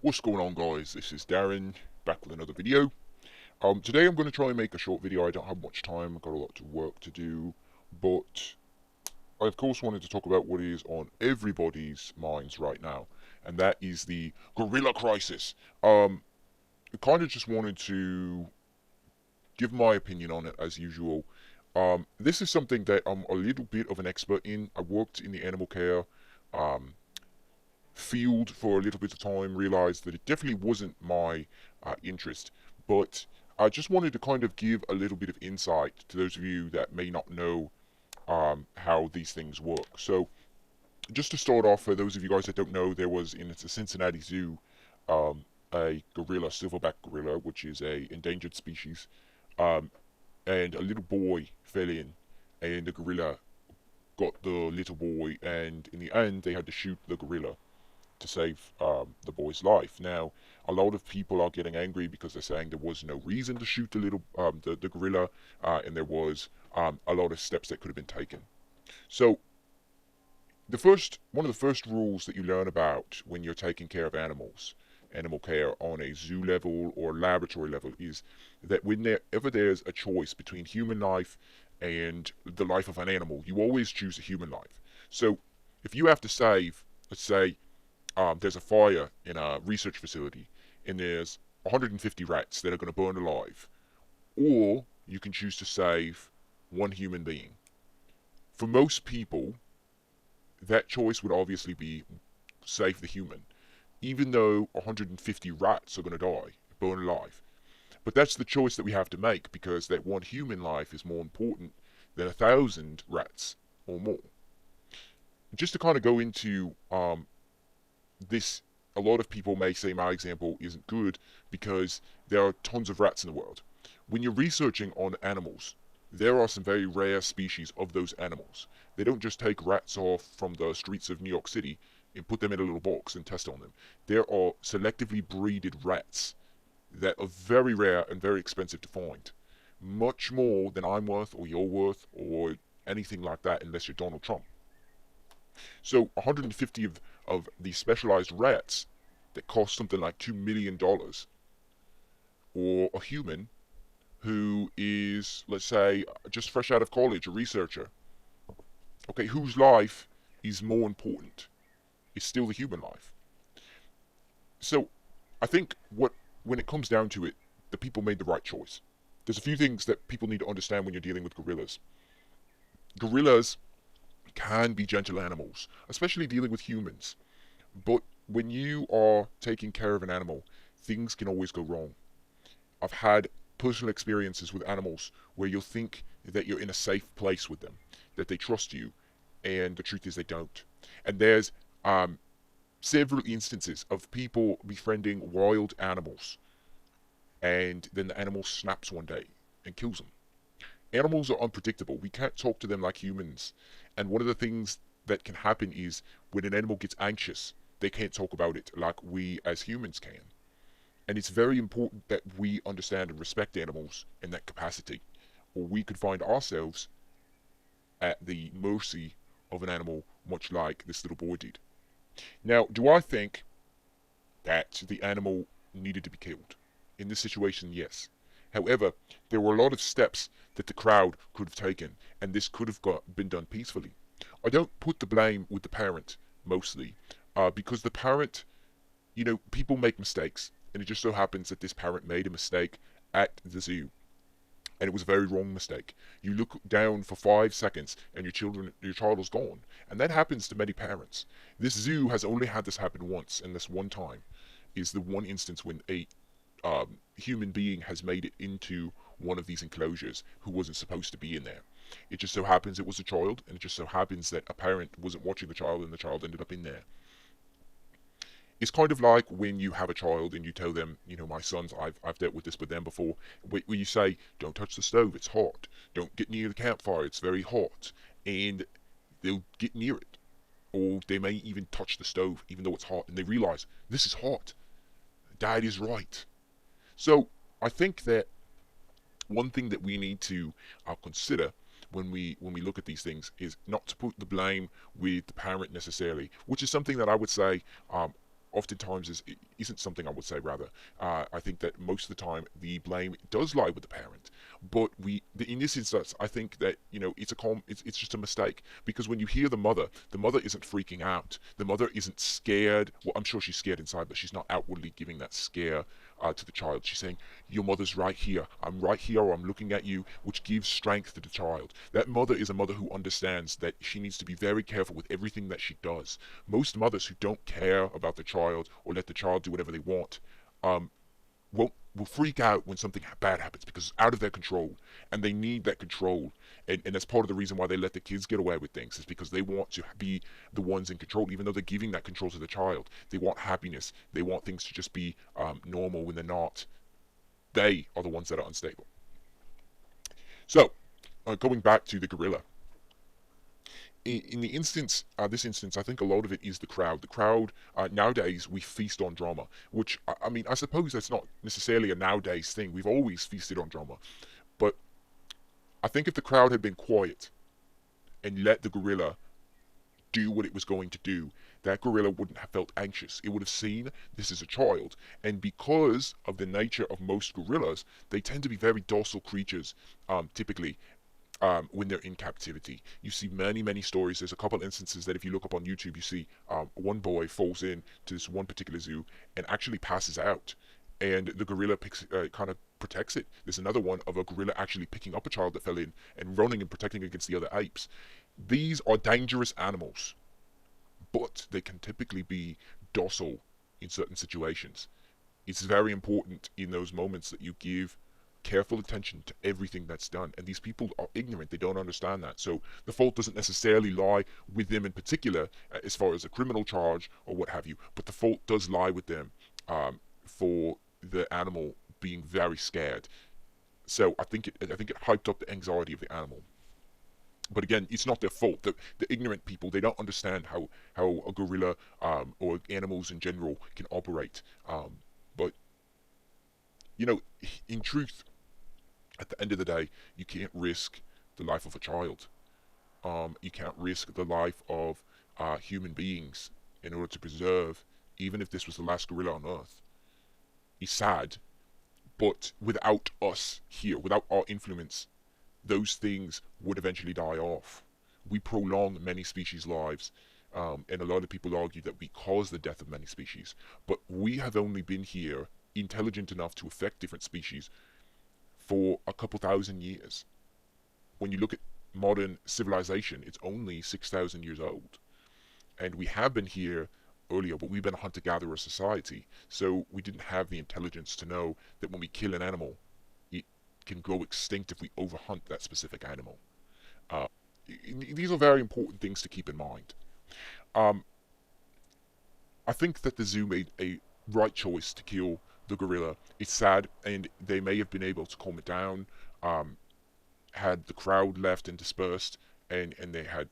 What's going on, guys? This is Darren, back with another video. Today I'm going to try and make a short video. I don't have much time, I've got a lot of work to do, but I of course wanted to talk about what is on everybody's minds right now, and that is the gorilla crisis. I kind of just wanted to give my opinion on it as usual. This is something that I'm a little bit of an expert in. I worked in the animal care um, field for a little bit of time, realized that it definitely wasn't my interest. But I just wanted to kind of give a little bit of insight to those of you that may not know how these things work. So, just to start off, for those of you guys that don't know, there was in the Cincinnati Zoo a gorilla, silverback gorilla, which is a endangered species, um, and a little boy fell in, and the gorilla got the little boy, and in the end, they had to shoot the gorilla to save the boy's life. Now, a lot of people are getting angry because they're saying there was no reason to shoot the little the gorilla, and there was a lot of steps that could have been taken. So, one of the first rules that you learn about when you're taking care of animals, animal care on a zoo level or laboratory level, is that whenever there's a choice between human life and the life of an animal, you always choose a human life. So, if you have to save, let's say, there's a fire in a research facility and there's 150 rats that are going to burn alive, or you can choose to save one human being. For most people, that choice would obviously be save the human, even though 150 rats are going to die, burn alive. But that's the choice that we have to make because that one human life is more important than 1,000 rats or more. Just to kind of go into this, a lot of people may say my example isn't good because there are tons of rats in the world. When you're researching on animals, there are some very rare species of those animals. They don't just take rats off from the streets of New York City and put them in a little box and test on them. There are selectively breeded rats that are very rare and very expensive to find. Much more than I'm worth or you're worth or anything like that unless you're Donald Trump. So 150 of these specialized rats that cost something like $2 million, or a human who is, let's say, just fresh out of college, a researcher, okay, whose life is more important? It's still the human life. So I think when it comes down to it, the people made the right choice. There's a few things that people need to understand when you're dealing with gorillas. Gorillas can be gentle animals, especially dealing with humans. But when you are taking care of an animal, things can always go wrong. I've had personal experiences with animals where you'll think that you're in a safe place with them, that they trust you, and the truth is they don't. And there's several instances of people befriending wild animals, and then the animal snaps one day and kills them. Animals are unpredictable. We can't talk to them like humans. And one of the things that can happen is when an animal gets anxious, they can't talk about it like we as humans can. And it's very important that we understand and respect animals in that capacity, or we could find ourselves at the mercy of an animal, much like this little boy did. Now, do I think that the animal needed to be killed? In this situation, yes. However, there were a lot of steps that the crowd could have taken, and this could have been done peacefully. I don't put the blame with the parent, mostly, because the parent, people make mistakes, and it just so happens that this parent made a mistake at the zoo, and it was a very wrong mistake. You look down for 5 seconds, and your child is gone, and that happens to many parents. This zoo has only had this happen once, and this one time is the one instance when a human being has made it into one of these enclosures who wasn't supposed to be in there. It just so happens it was a child, and it just so happens that a parent wasn't watching the child, and the child ended up in there. It's kind of like when you have a child and you tell them, my sons, I've dealt with this with them before, where you say, don't touch the stove, it's hot. Don't get near the campfire, it's very hot. And they'll get near it. Or they may even touch the stove, even though it's hot, and they realize, this is hot. Dad is right. So I think that one thing that we need to consider when we look at these things is not to put the blame with the parent necessarily, which is something that I would say oftentimes is isn't something I would say. Rather, I think that most of the time the blame does lie with the parent. But in this instance, I think that it's just a mistake, because when you hear the mother isn't freaking out. The mother isn't scared. Well, I'm sure she's scared inside, but she's not outwardly giving that scare to the child. She's saying, "Your mother's right here. I'm right here, or I'm looking at you," which gives strength to the child. That mother is a mother who understands that she needs to be very careful with everything that she does. Most mothers who don't care about the child or let the child do whatever they want, um, will freak out when something bad happens, because it's out of their control, and they need that control. And that's part of the reason why they let the kids get away with things, is because they want to be the ones in control, even though they're giving that control to the child. They want happiness. They want things to just be normal when they're not. They are the ones that are unstable. So, going back to the gorilla, in the instance, this instance, I think a lot of it is the crowd. The crowd, nowadays, we feast on drama, which, I mean, I suppose that's not necessarily a nowadays thing. We've always feasted on drama. But I think if the crowd had been quiet and let the gorilla do what it was going to do, that gorilla wouldn't have felt anxious. It would have seen this as a child. And because of the nature of most gorillas, they tend to be very docile creatures, typically. When they're in captivity, you see many, many stories. There's a couple instances that if you look up on YouTube, you see one boy falls in to this one particular zoo and actually passes out, and the gorilla kind of protects it. There's another one of a gorilla actually picking up a child that fell in and running and protecting against the other apes. These are dangerous animals, but they can typically be docile in certain situations. It's very important in those moments that you give careful attention to everything that's done. And these people are ignorant, they don't understand that. So the fault doesn't necessarily lie with them in particular, as far as a criminal charge or what have you, but the fault does lie with them, for the animal being very scared. So I think it hyped up the anxiety of the animal. But again, it's not their fault. The ignorant people, they don't understand how a gorilla, or animals in general, can operate. But in truth, at the end of the day, you can't risk the life of a child. You can't risk the life of human beings in order to preserve, even if this was the last gorilla on Earth. It's sad, but without us here, without our influence, those things would eventually die off. We prolong many species' lives, and a lot of people argue that we cause the death of many species. But we have only been here intelligent enough to affect different species for a couple thousand years. When you look at modern civilization, it's only 6,000 years old. And we have been here earlier, but we've been a hunter-gatherer society. So we didn't have the intelligence to know that when we kill an animal, it can go extinct if we overhunt that specific animal. Uh, these are very important things to keep in mind. Um, I think that the zoo made a right choice to kill the gorilla. It's sad, and they may have been able to calm it down, um, had the crowd left and dispersed, and they had,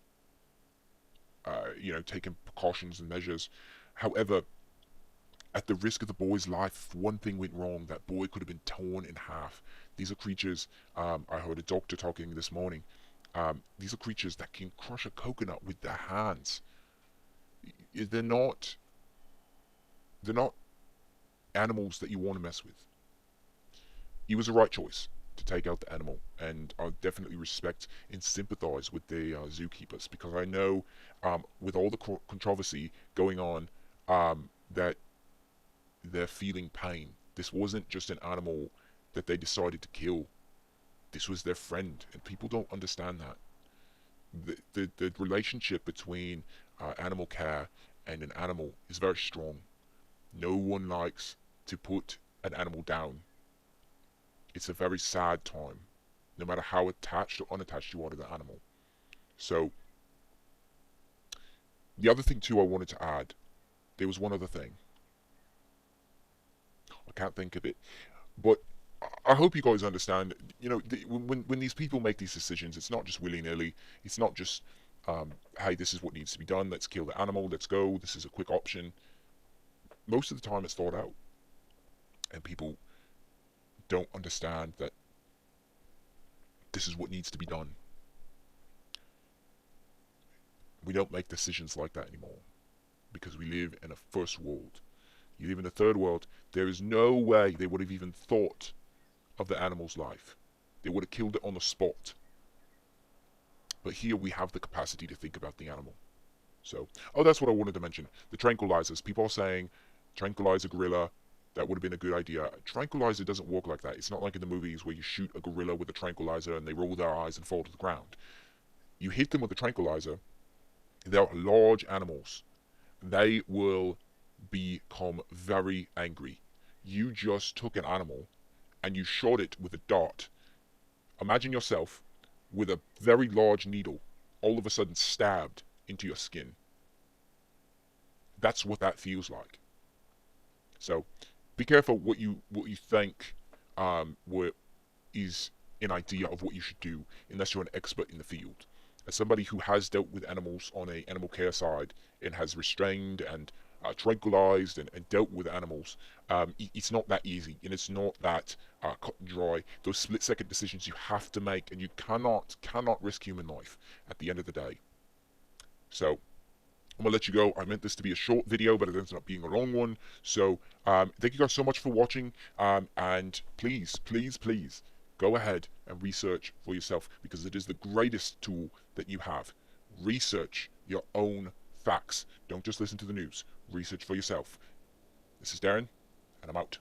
taken precautions and measures. However, at the risk of the boy's life, if one thing went wrong, that boy could have been torn in half. These are creatures. I heard a doctor talking this morning. These are creatures that can crush a coconut with their hands. They're not. They're not animals that you want to mess with. It was the right choice to take out the animal, and I definitely respect and sympathize with the zookeepers, because I know, with all the controversy going on, that they're feeling pain. This wasn't just an animal that they decided to kill. This was their friend, and people don't understand that. The relationship between animal care and an animal is very strong. No one likes to put an animal down. It's a very sad time, no matter how attached or unattached you are to the animal. So, the other thing too I wanted to add, there was one other thing. I can't think of it, but I hope you guys understand. When these people make these decisions, it's not just willy nilly. It's not just, hey, this is what needs to be done. Let's kill the animal. Let's go. This is a quick option. Most of the time, it's thought out, and people don't understand that this is what needs to be done. We don't make decisions like that anymore, because we live in a first world. You live in the third world. There is no way they would have even thought of the animal's life. They would have killed it on the spot. But here we have the capacity to think about the animal. So, oh, that's what I wanted to mention. The tranquilizers. People are saying, tranquilize a gorilla. That would have been a good idea. A tranquilizer doesn't work like that. It's not like in the movies where you shoot a gorilla with a tranquilizer and they roll their eyes and fall to the ground. You hit them with a tranquilizer. They're large animals. They will become very angry. You just took an animal and you shot it with a dart. Imagine yourself with a very large needle all of a sudden stabbed into your skin. That's what that feels like. So be careful what you think is an idea of what you should do, unless you're an expert in the field. As somebody who has dealt with animals on a animal care side and has restrained and tranquilized and dealt with animals, it's not that easy, and it's not that cut and dry. Those split-second decisions you have to make, and you cannot risk human life at the end of the day. So I'm gonna let you go. I meant this to be a short video, but it ends up being a long one. So thank you guys so much for watching, and please go ahead and research for yourself, because it is the greatest tool that you have. Research your own facts. Don't just listen to the news. Research for yourself. This is Darren, and I'm out.